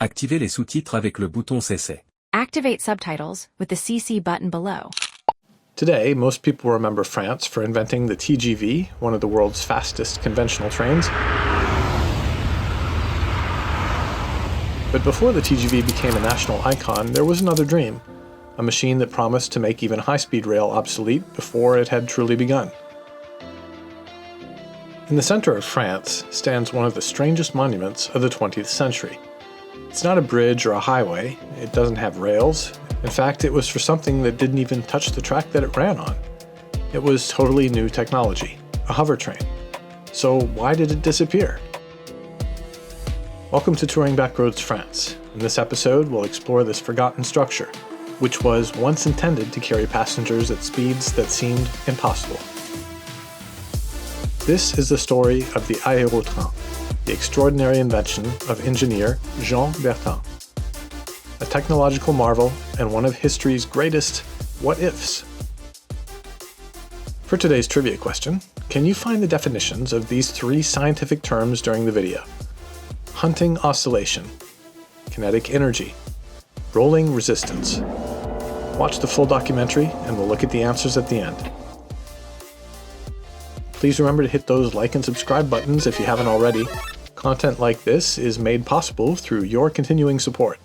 Activez les sous-titres avec le bouton CC. Activate subtitles with the CC button below. Today, most people remember France for inventing the TGV, one of the world's fastest conventional trains. But before the TGV became a national icon, there was another dream, a machine that promised to make even high-speed rail obsolete before it had truly begun. In the center of France stands one of the strangest monuments of the 20th century. It's not a bridge or a highway, it doesn't have rails. In fact, it was for something that didn't even touch the track that it ran on. It was totally new technology, a hovertrain. So why did it disappear? Welcome to Touring Backroads France. In this episode, we'll explore this forgotten structure, which was once intended to carry passengers at speeds that seemed impossible. This is the story of the Aérotrain, the extraordinary invention of engineer Jean Bertin. A technological marvel and one of history's greatest what-ifs. For today's trivia question, can you find the definitions of these three scientific terms during the video? Hunting oscillation, kinetic energy, rolling resistance. Watch the full documentary and we'll look at the answers at the end. Please remember to hit those like and subscribe buttons if you haven't already. Content like this is made possible through your continuing support.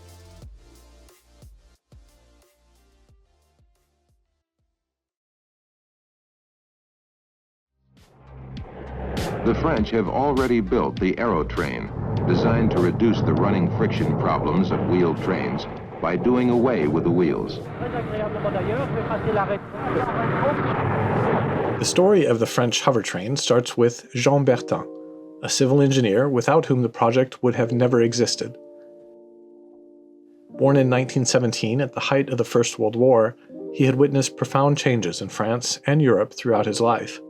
The French have already built the Aérotrain, designed to reduce the running friction problems of wheeled trains by doing away with the wheels. The story of the French hovertrain starts with Jean Bertin, a civil engineer without whom the project would have never existed. Born in 1917 at the height of the First World War, he had witnessed profound changes in France and Europe throughout his life.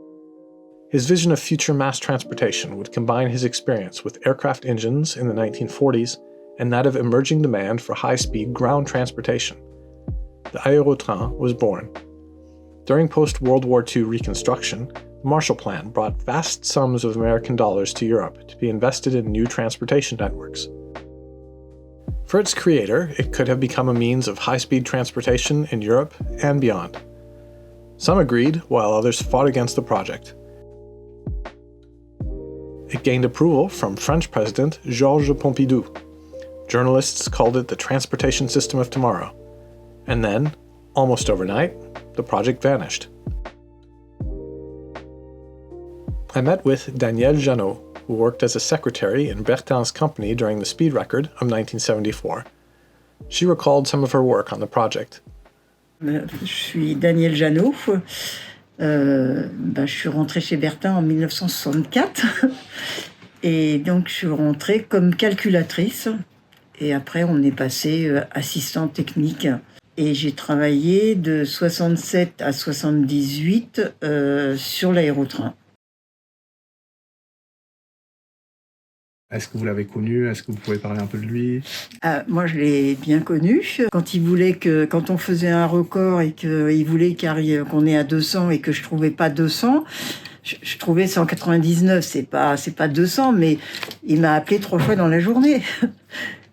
His vision of future mass transportation would combine his experience with aircraft engines in the 1940s and that of emerging demand for high-speed ground transportation. The Aérotrain was born. During post-World War II reconstruction, the Marshall Plan brought vast sums of American dollars to Europe to be invested in new transportation networks. For its creator, it could have become a means of high-speed transportation in Europe and beyond. Some agreed, while others fought against the project. It gained approval from French President Georges Pompidou. Journalists called it the transportation system of tomorrow. And then, almost overnight, the project vanished. I met with Danielle Jeannot, who worked as a secretary in Bertin's company during the speed record of 1974. She recalled some of her work on the project. Je suis Danielle Jeannot. Je suis rentrée chez Bertin en 1964 et donc je suis rentrée comme calculatrice et après on est passé assistant technique et j'ai travaillé de 67 à 78 sur l'Aérotrain. Est-ce que vous l'avez connu? Est-ce que vous pouvez parler un peu de lui? Moi, je l'ai bien connu. Quand on faisait un record et qu'il voulait qu'on ait à 200 et que je trouvais pas 200, je trouvais 199. C'est pas 200, mais il m'a appelé 3 fois dans la journée.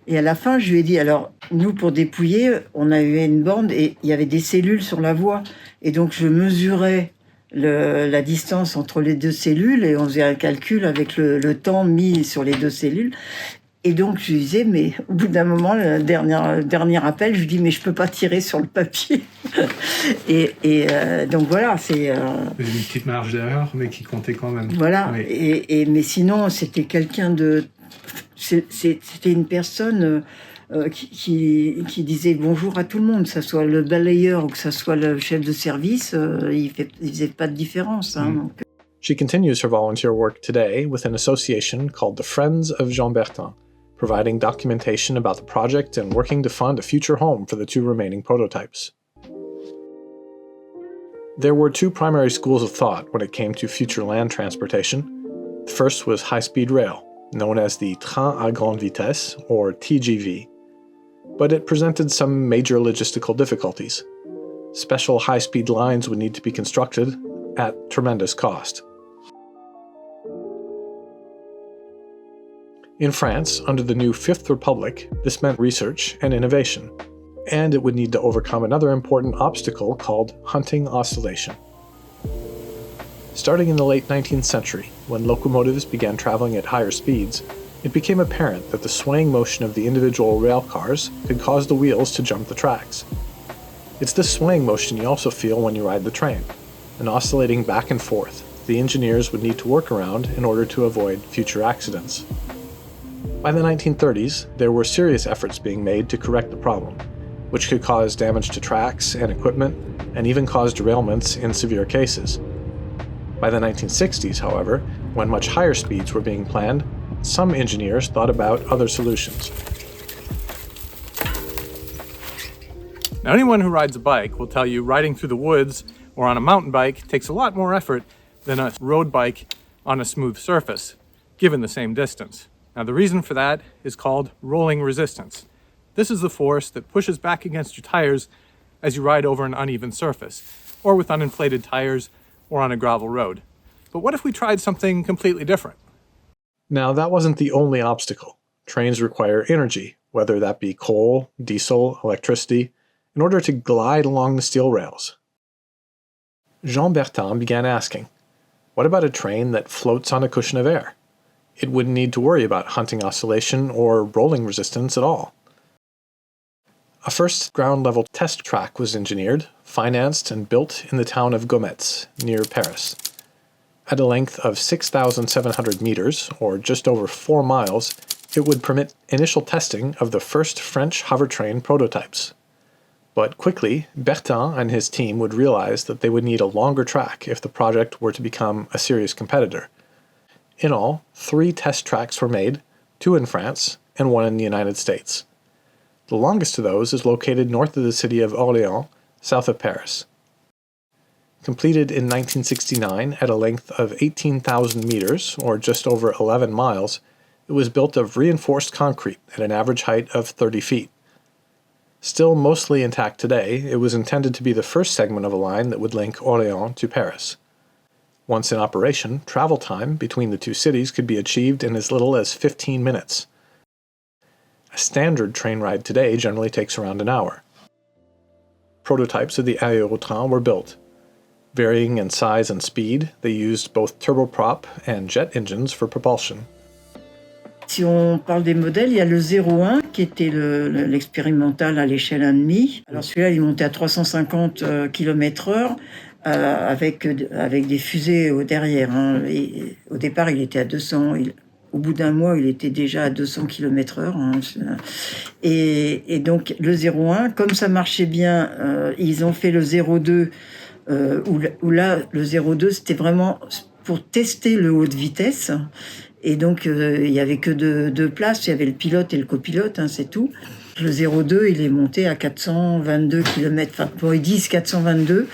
Et à la fin, je lui ai dit, alors, nous, pour dépouiller, on a eu une borne et il y avait des cellules sur la voie. Et donc, je mesurais la distance entre les deux cellules et on faisait un calcul avec le temps mis sur les deux cellules. Et donc, je lui disais, mais au bout d'un moment, le dernier appel, je lui dis, mais je peux pas tirer sur le papier. Donc voilà, c'est... Une petite marge d'erreur, mais qui comptait quand même. Voilà, oui. Mais sinon, c'était quelqu'un de... C'était une personne... qui disait bonjour à tout le monde, que ce soit le balayeur ou que ce soit le chef de service, il faisait pas de différence. Donc. She continues her volunteer work today with an association called the Friends of Jean Bertin, providing documentation about the project and working to fund a future home for the 2 remaining prototypes. There were 2 primary schools of thought when it came to future land transportation. The first was high-speed rail, known as the Train à grande vitesse, or TGV. But it presented some major logistical difficulties. Special high-speed lines would need to be constructed at tremendous cost. In France, under the new Fifth Republic, this meant research and innovation, and it would need to overcome another important obstacle called hunting oscillation. Starting in the late 19th century, when locomotives began traveling at higher speeds, it became apparent that the swaying motion of the individual rail cars could cause the wheels to jump the tracks. It's this swaying motion you also feel when you ride the train, an oscillating back and forth the engineers would need to work around in order to avoid future accidents. By the 1930s, there were serious efforts being made to correct the problem, which could cause damage to tracks and equipment, and even cause derailments in severe cases. By the 1960s, however, when much higher speeds were being planned, some engineers thought about other solutions. Now, anyone who rides a bike will tell you riding through the woods or on a mountain bike takes a lot more effort than a road bike on a smooth surface, given the same distance. Now, the reason for that is called rolling resistance. This is the force that pushes back against your tires as you ride over an uneven surface, or with uninflated tires, or on a gravel road. But what if we tried something completely different? Now, that wasn't the only obstacle. Trains require energy, whether that be coal, diesel, electricity, in order to glide along the steel rails. Jean Bertin began asking, what about a train that floats on a cushion of air? It wouldn't need to worry about hunting oscillation or rolling resistance at all. A first ground-level test track was engineered, financed, and built in the town of Gometz, near Paris. At a length of 6,700 meters, or just over 4 miles, it would permit initial testing of the first French hovertrain prototypes. But quickly, Bertin and his team would realize that they would need a longer track if the project were to become a serious competitor. In all, 3 test tracks were made, 2 in France and 1 in the United States. The longest of those is located north of the city of Orléans, south of Paris. Completed in 1969 at a length of 18,000 meters, or just over 11 miles, it was built of reinforced concrete at an average height of 30 feet. Still mostly intact today, it was intended to be the first segment of a line that would link Orléans to Paris. Once in operation, travel time between the two cities could be achieved in as little as 15 minutes. A standard train ride today generally takes around an hour. Prototypes of the Aérotrain were built. Varying in size and speed, they used both turboprop and jet engines for propulsion. Si on parle des modèles, il y a le 01 qui était l'expérimental à l'échelle 1,5. Alors celui-là, il montait à 350 km/h avec des fusées au derrière. Hein. Et au départ, il était à 200. Au bout d'un mois, il était déjà à 200 km/h. Hein. Et donc le 01, comme ça marchait bien, ils ont fait le 02, où là, le 02, c'était vraiment pour tester le haut de vitesse. Et donc, il n'y avait que deux places, il y avait le pilote et le copilote, hein, c'est tout. Le 02, il est monté à 422 km, enfin, bon, ils disent 422.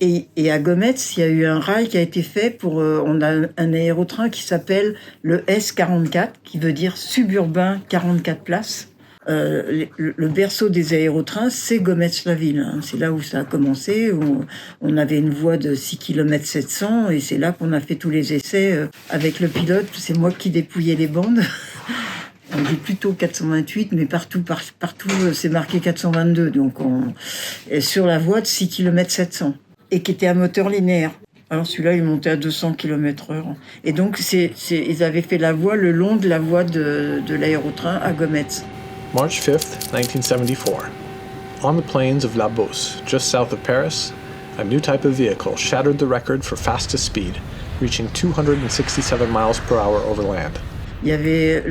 Et à Gometz, il y a eu un rail qui a été fait pour... on a un aérotrain qui s'appelle le S44, qui veut dire suburbain 44 places. Le berceau des aérotrains, c'est Gometz-la-Ville. Hein. C'est là où ça a commencé, où on avait une voie de 6 km 700, et c'est là qu'on a fait tous les essais avec le pilote. C'est moi qui dépouillais les bandes. On dit plutôt 428, mais partout c'est marqué 422. Donc sur la voie de 6 km 700, et qui était à moteur linéaire. Alors celui-là, il montait à 200 km/h. Et donc ils avaient fait la voie le long de la voie de l'aérotrain à Gometz. March 5th, 1974. On the plains of La Beauce, just south of Paris, a new type of vehicle shattered the record for fastest speed, reaching 267 miles per hour over land. Il y avait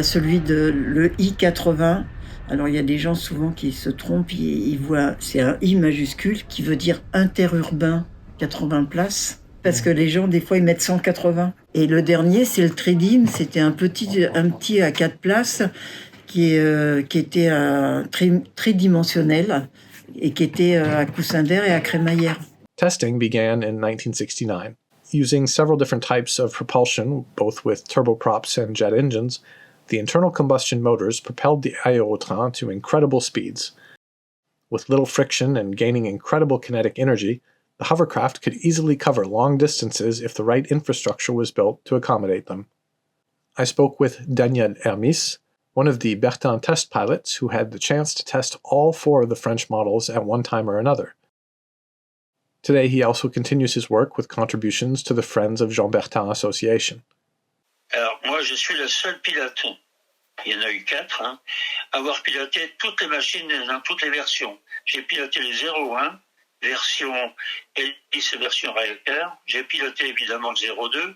celui de le I-80. Alors il y a des gens souvent qui se trompent, ils voient, c'est un I majuscule qui veut dire interurbain 80 places. Parce que les gens, des fois, ils mettent 180. Et le dernier, c'est le Tridim, c'était un petit à 4 places, qui était tridimensionnel et qui était à coussin d'air et à crémaillère. Testing began in 1969. Using several different types of propulsion, both with turboprops and jet engines, the internal combustion motors propelled the Aérotrain to incredible speeds. With little friction and gaining incredible kinetic energy, the hovercraft could easily cover long distances if the right infrastructure was built to accommodate them. I spoke with Daniel Hermis, one of the Bertin test pilots who had the chance to test all 4 of the French models at one time or another. Today, he also continues his work with contributions to the Friends of Jean Bertin Association. Alors, moi, je suis le seul pilote, il y en a eu 4, à avoir piloté toutes les machines dans toutes les versions. J'ai piloté le 01, version hélice et version réacteur. J'ai piloté évidemment le 02,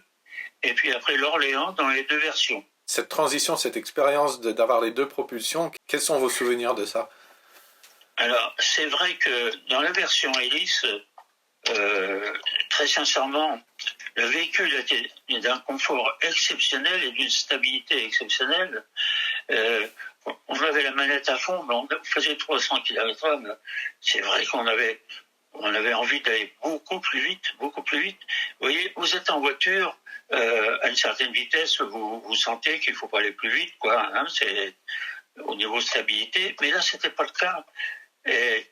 et puis après l'Orléans dans les 2 versions. Cette transition, cette expérience d'avoir les 2 propulsions, quels sont vos souvenirs de ça? Alors, c'est vrai que dans la version hélice, très sincèrement, le véhicule était d'un confort exceptionnel et d'une stabilité exceptionnelle. On avait la manette à fond, mais on faisait 300 km/h. C'est vrai qu'on avait envie d'aller beaucoup plus vite. Vous voyez, vous êtes en voiture, à une certaine vitesse, vous sentez qu'il faut pas aller plus vite, quoi. C'est au niveau stabilité. Mais là, c'était pas le cas. Et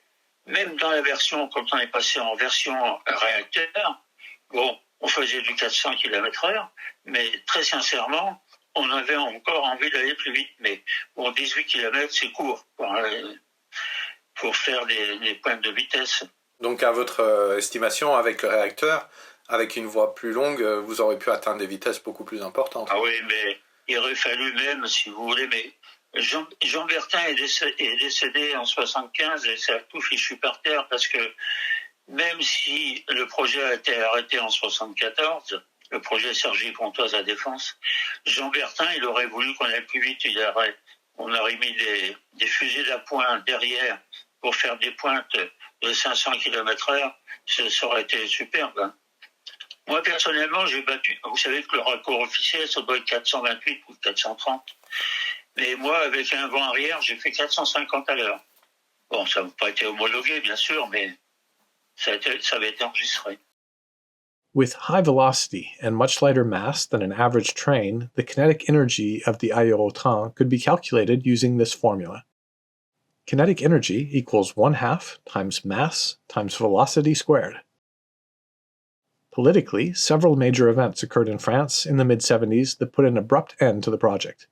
même dans la version, quand on est passé en version réacteur, bon, on faisait du 400 km/h, mais très sincèrement, on avait encore envie d'aller plus vite. Mais bon, 18 km, c'est court pour faire des pointes de vitesse. Donc, à votre estimation, avec le réacteur, avec une voie plus longue, vous aurez pu atteindre des vitesses beaucoup plus importantes. Ah oui, mais il aurait fallu même, si vous voulez, mais Jean Bertin est décédé en 75 et ça a tout fichu par terre parce que même si le projet a été arrêté en 74, le projet Cergy-Pontoise à Défense, Jean Bertin, il aurait voulu qu'on aille plus vite. On aurait mis des fusées d'appoint derrière pour faire des pointes de 500 km/h. Ça aurait été superbe. Moi, personnellement, j'ai battu. Vous savez que le record officiel, ça doit être 428 ou 430. Mais moi, avec un vent arrière, j'ai fait 450 à l'heure. Bon, ça n'a pas été homologué, bien sûr, mais ça avait été enregistré. With high velocity and much lighter mass than an average train, the kinetic energy of the Aérotrain could be calculated using this formula. Kinetic energy equals 1/2 times mass times velocity squared. Politically, several major events occurred in France in the mid-70s that put an abrupt end to the project.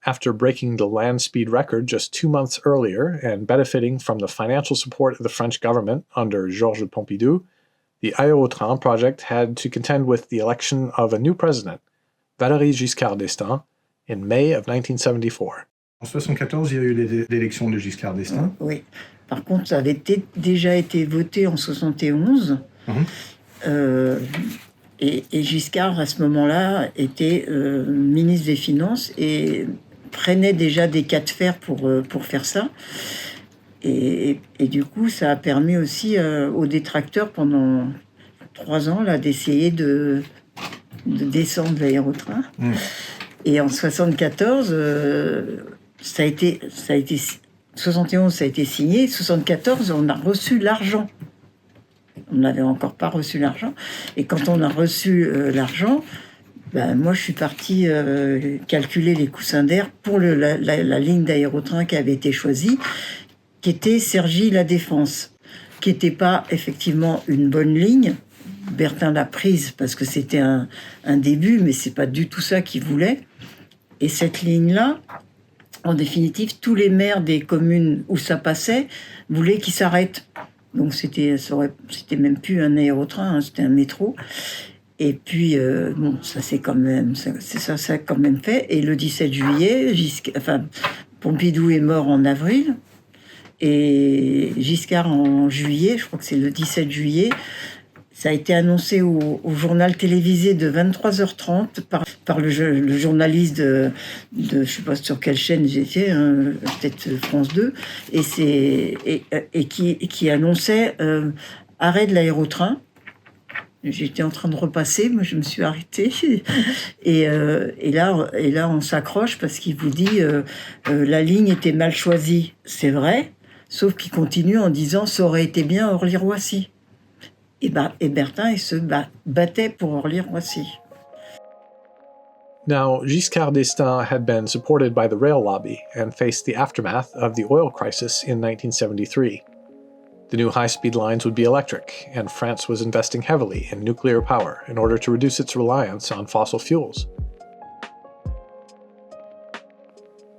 After breaking the land speed record just 2 months earlier and benefiting from the financial support of the French government under Georges Pompidou, the Aérotrain project had to contend with the election of a new president, Valéry Giscard d'Estaing, in May of 1974. En 1974, il y a eu l'élection de Giscard d'Estaing. Oui. Par contre, ça avait déjà été voté en 1971. Et Giscard, à ce moment-là, était ministre des Finances et prenait déjà des cas de fer pour faire ça. Et du coup, ça a permis aussi aux détracteurs, pendant 3 ans, là, d'essayer de descendre l'Aérotrain. Et en 74, ça a été 71, ça a été signé. 74, on a reçu l'argent. On n'avait encore pas reçu l'argent. Et quand on a reçu l'argent, moi, je suis partie calculer les coussins d'air pour la ligne d'Aérotrain qui avait été choisie, qui était Cergy-La Défense, qui n'était pas effectivement une bonne ligne. Bertin l'a prise parce que c'était un début, mais c'est pas du tout ça qu'il voulait. Et cette ligne-là, en définitive, tous les maires des communes où ça passait voulaient qu'il s'arrête. Donc c'était même plus un aérotrain, c'était un métro. Et puis ça c'est quand même ça a quand même fait. Et le 17 juillet, Pompidou est mort en avril et Giscard en juillet. Je crois que c'est le 17 juillet. Ça a été annoncé au journal télévisé de 23h30 par le journaliste de je sais pas sur quelle chaîne j'étais, peut-être France 2, et qui annonçait arrêt de l'aérotrain. J'étais en train de repasser, moi je me suis arrêtée et là on s'accroche parce qu'il vous dit la ligne était mal choisie, c'est vrai, sauf qu'il continue en disant ça aurait été bien Orly-Roissy. Et Bertin, il se battait pour Orly-Roissy. Now, Giscard d'Estaing had been supported by the rail lobby and faced the aftermath of the oil crisis in 1973. The new high-speed lines would be electric, and France was investing heavily in nuclear power in order to reduce its reliance on fossil fuels.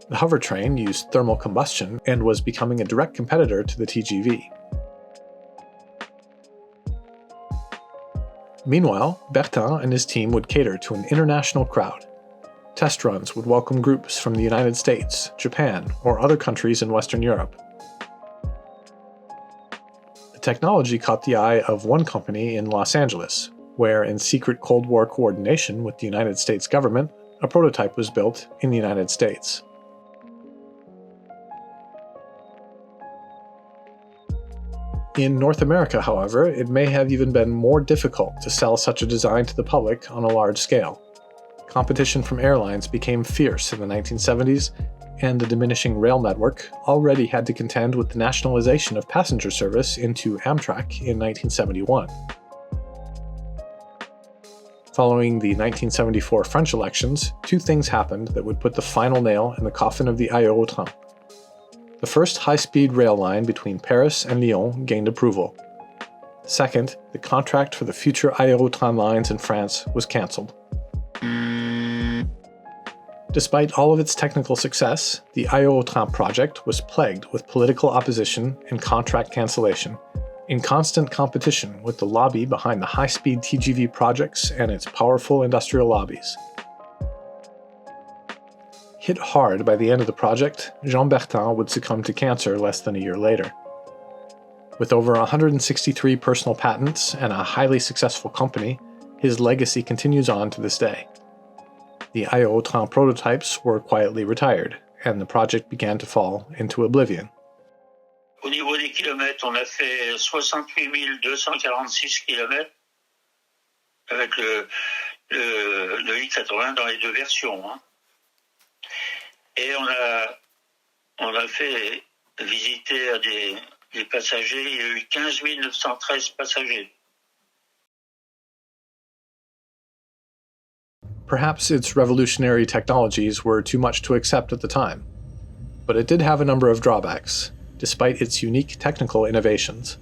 The hovertrain used thermal combustion and was becoming a direct competitor to the TGV. Meanwhile, Bertin and his team would cater to an international crowd. Test runs would welcome groups from the United States, Japan, or other countries in Western Europe. The technology caught the eye of one company in Los Angeles, where, in secret Cold War coordination with the United States government, a prototype was built in the United States. In North America, however, it may have even been more difficult to sell such a design to the public on a large scale. Competition from airlines became fierce in the 1970s, and the diminishing rail network already had to contend with the nationalization of passenger service into Amtrak in 1971. Following the 1974 French elections, two things happened that would put the final nail in the coffin of the Aérotrain. The first high-speed rail line between Paris and Lyon gained approval. Second, the contract for the future Aérotrain lines in France was cancelled. Despite all of its technical success, the Aérotrain project was plagued with political opposition and contract cancellation, in constant competition with the lobby behind the high-speed TGV projects and its powerful industrial lobbies. Hit hard by the end of the project, Jean Bertin would succumb to cancer less than a year later. With over 163 personal patents and a highly successful company, his legacy continues on to this day. The Aérotrain prototypes were quietly retired, and the project began to fall into oblivion. Au niveau des kilomètres, on a fait 68 246 kilomètres avec le I-80 dans les deux versions. Hein. Et on a fait visiter à des passagers, il y a eu 15 913 passagers. Perhaps its revolutionary technologies were too much to accept at the time, but it did have a number of drawbacks, despite its unique technical innovations.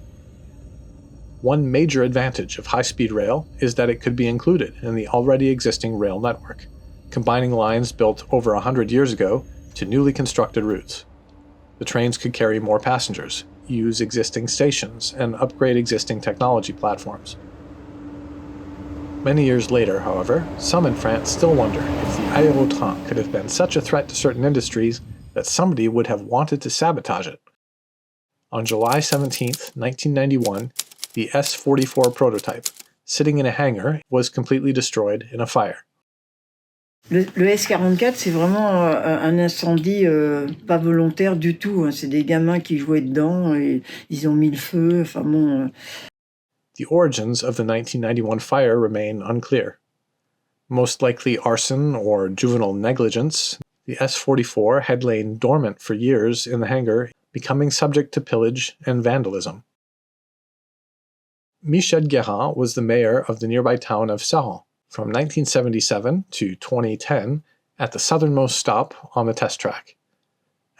One major advantage of high-speed rail is that it could be included in the already existing rail network, combining lines built over 100 years ago to newly constructed routes. The trains could carry more passengers, use existing stations, and upgrade existing technology platforms. Many years later, however, some in France still wonder if the Aérotrain could have been such a threat to certain industries that somebody would have wanted to sabotage it. On July 17, 1991, the S-44 prototype, sitting in a hangar, was completely destroyed in a fire. Le S-44, c'est vraiment un incendie pas volontaire du tout. Hein. C'est des gamins qui jouaient dedans et ils ont mis le feu. Enfin bon. The origins of the 1991 fire remain unclear. Most likely arson or juvenile negligence, the S-44 had lain dormant for years in the hangar, becoming subject to pillage and vandalism. Michel Guérin was the mayor of the nearby town of Siren from 1977 to 2010 at the southernmost stop on the test track.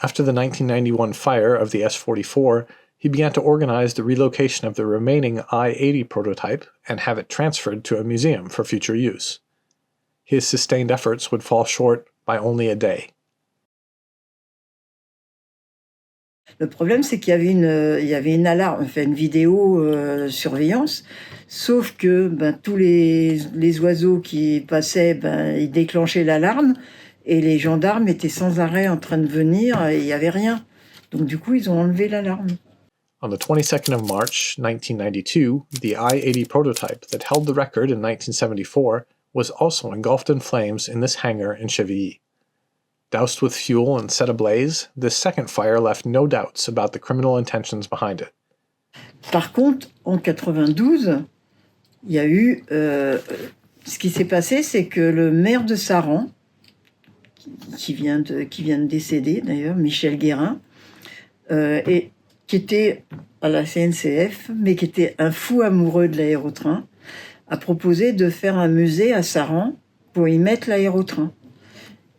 After the 1991 fire of the S-44, he began to organize the relocation of the remaining I-80 prototype and have it transferred to a museum for future use. His sustained efforts would fall short by only a day. Le problème, c'est qu'il y avait une alarme, enfin une vidéo surveillance, sauf que tous les oiseaux qui passaient, ils déclenchaient l'alarme et les gendarmes étaient sans arrêt en train de venir et il n'y avait rien. Donc du coup, ils ont enlevé l'alarme. On the 22nd of March, 1992, the I-80 prototype that held the record in 1974 was also engulfed in flames in this hangar in Chevilly. Doused with fuel and set ablaze, this second fire left no doubts about the criminal intentions behind it. Par contre, en 92, il y a eu... ce qui s'est passé, c'est que le maire de Saran, qui vient de décéder d'ailleurs, Michel Guérin, et qui était à la CNCF, mais qui était un fou amoureux de l'aérotrain, a proposé de faire un musée à Saran pour y mettre l'aérotrain.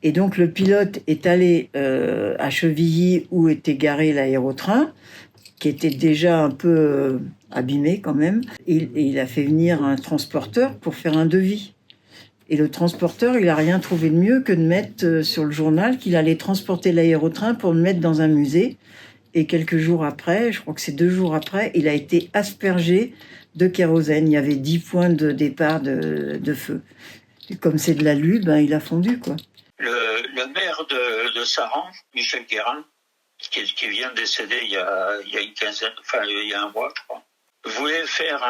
Et donc le pilote est allé à Chevilly où était garé l'aérotrain, qui était déjà un peu abîmé quand même, et il a fait venir un transporteur pour faire un devis. Et le transporteur, il n'a rien trouvé de mieux que de mettre sur le journal qu'il allait transporter l'aérotrain pour le mettre dans un musée. Et quelques jours après, je crois que c'est 2 jours après, il a été aspergé de kérosène. Il y avait 10 points de départ de feu. Et comme c'est de l'alu, ben, il a fondu, quoi. Le maire de Saran, Michel Guérin, qui vient de décéder il y a une quinzaine, enfin il y a un mois, je crois, voulait faire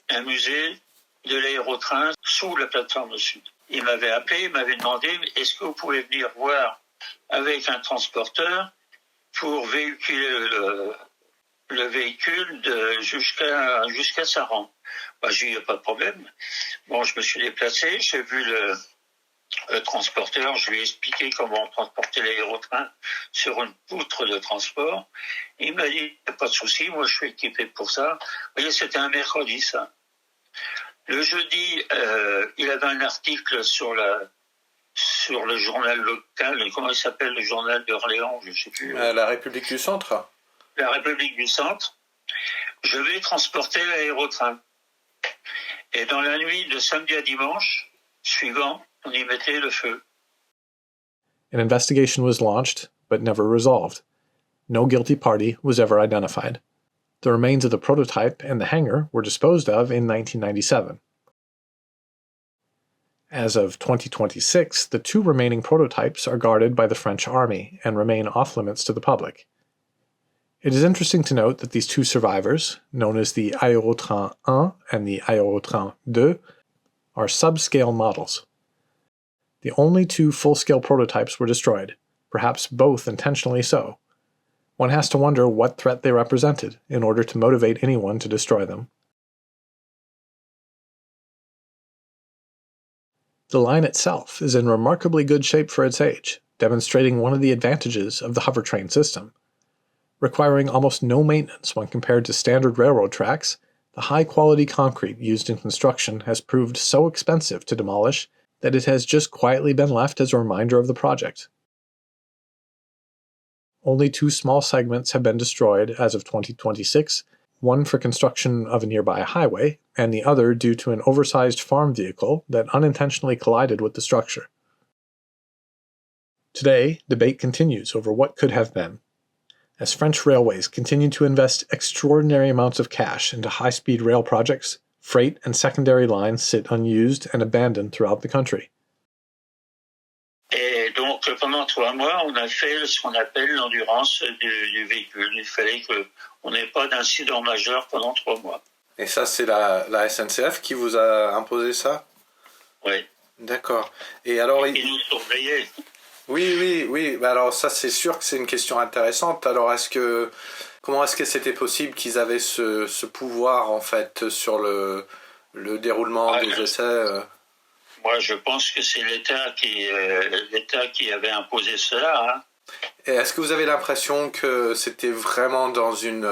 un musée de l'aérotrain sous la plateforme sud. Il m'avait appelé, il m'avait demandé est-ce que vous pouvez venir voir avec un transporteur pour véhiculer le véhicule jusqu'à Saran. Bah, j'ai dit, pas de problème. Bon, je me suis déplacé, j'ai vu le transporteur, je lui ai expliqué comment transporter l'aérotrain sur une poutre de transport. Il m'a dit, pas de souci, moi je suis équipé pour ça. Vous voyez, c'était un mercredi, ça. Le jeudi, il avait un article sur le journal local, comment il s'appelle, le journal d'Orléans, je ne sais plus. La République du Centre. La République du Centre. Je vais transporter l'aérotrain. Et dans la nuit de samedi à dimanche suivant, on y mettait le feu. An investigation was launched, but never resolved. No guilty party was ever identified. The remains of the prototype and the hangar were disposed of in 1997. As of 2026, the 2 remaining prototypes are guarded by the French Army and remain off-limits to the public. It is interesting to note that these 2 survivors, known as the Aérotrain 1 and the Aérotrain 2, are subscale models. The only 2 full-scale prototypes were destroyed, perhaps both intentionally so. One has to wonder what threat they represented in order to motivate anyone to destroy them. The line itself is in remarkably good shape for its age, demonstrating one of the advantages of the hovertrain system. Requiring almost no maintenance when compared to standard railroad tracks, the high-quality concrete used in construction has proved so expensive to demolish that it has just quietly been left as a reminder of the project. Only 2 small segments have been destroyed as of 2026, one for construction of a nearby highway, and the other due to an oversized farm vehicle that unintentionally collided with the structure. Today, debate continues over what could have been. As French railways continue to invest extraordinary amounts of cash into high-speed rail projects, freight and secondary lines sit unused and abandoned throughout the country. Et donc, pendant 3 mois, on a fait ce qu'on appelle l'endurance du véhicule. Il fallait qu'on n'ait pas d'incident majeur pendant 3 mois. Et ça, c'est la SNCF qui vous a imposé ça? Oui. D'accord. Et alors, ils nous surveillaient. Oui. Bah alors, ça, c'est sûr que c'est une question intéressante. Alors, comment est-ce que c'était possible qu'ils avaient ce pouvoir, en fait, sur le déroulement des essais Moi, je pense que c'est l'État qui avait imposé cela. Hein. Et est-ce que vous avez l'impression que c'était vraiment dans une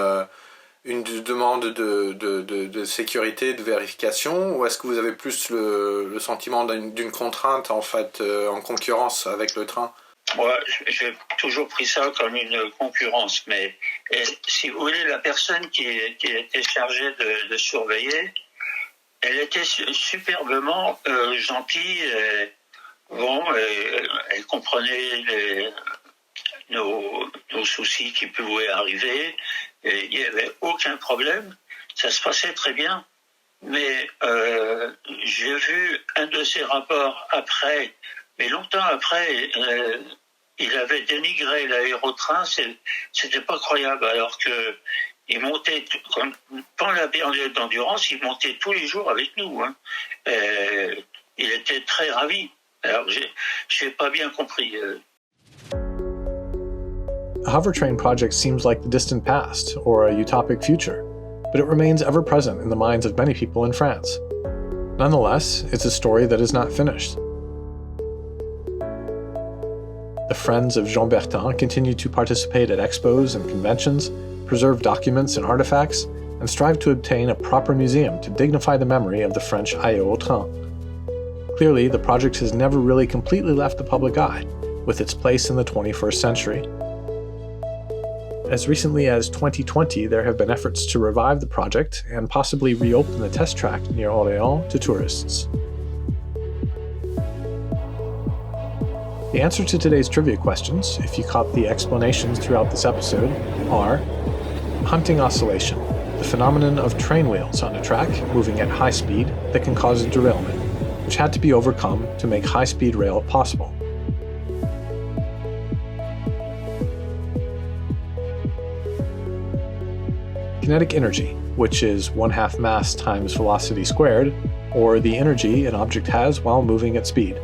demande de sécurité, de vérification, ou est-ce que vous avez plus le sentiment d'une contrainte, en fait, en concurrence avec le train? Moi, j'ai toujours pris ça comme une concurrence, mais si vous voulez, la personne qui était chargée de surveiller, elle était superbement gentille. Elle comprenait nos soucis qui pouvaient arriver. Et il n'y avait aucun problème. Ça se passait très bien. Mais j'ai vu un de ses rapports après, mais longtemps après, il avait dénigré l'aérotrain. C'était pas croyable. Alors que il montait, pendant la période d'endurance, il montait tous les jours avec nous. Hein. Il était très ravi. Alors, j'ai pas bien compris. A hovertrain project seems like the distant past or a utopic future, but it remains ever present in the minds of many people in France. Nonetheless, it's a story that is not finished. The Friends of Jean Bertin continue to participate at expos and conventions, preserve documents and artifacts, and strive to obtain a proper museum to dignify the memory of the French Aérotrain. Clearly, the project has never really completely left the public eye, with its place in the 21st century. As recently as 2020, there have been efforts to revive the project and possibly reopen the test track near Orléans to tourists. The answer to today's trivia questions, if you caught the explanations throughout this episode, are hunting oscillation, the phenomenon of train wheels on a track moving at high speed that can cause a derailment, which had to be overcome to make high-speed rail possible. Kinetic energy, which is 1/2 mass times velocity squared, or the energy an object has while moving at speed,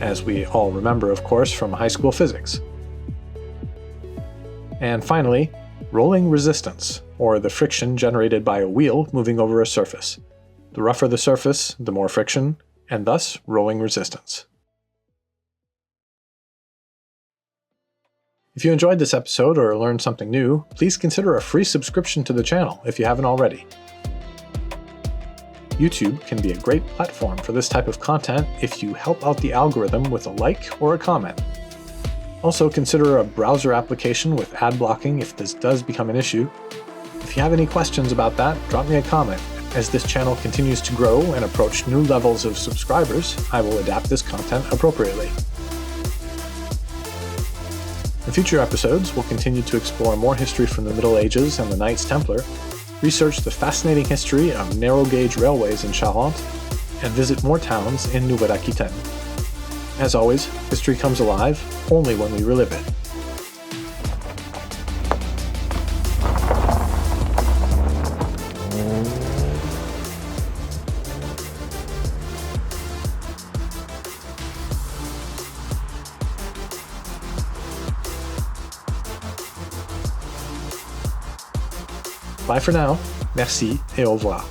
as we all remember, of course, from high school physics. And finally, rolling resistance, or the friction generated by a wheel moving over a surface. The rougher the surface, the more friction, and thus rolling resistance. If you enjoyed this episode or learned something new, please consider a free subscription to the channel if you haven't already. YouTube can be a great platform for this type of content if you help out the algorithm with a like or a comment. Also, consider a browser application with ad blocking if this does become an issue. If you have any questions about that, drop me a comment. As this channel continues to grow and approach new levels of subscribers, I will adapt this content appropriately. In future episodes, we'll continue to explore more history from the Middle Ages and the Knights Templar, research the fascinating history of narrow-gauge railways in Charente, and visit more towns in Nouvelle-Aquitaine. As always, history comes alive only when we relive it. Bye for now, merci et au revoir.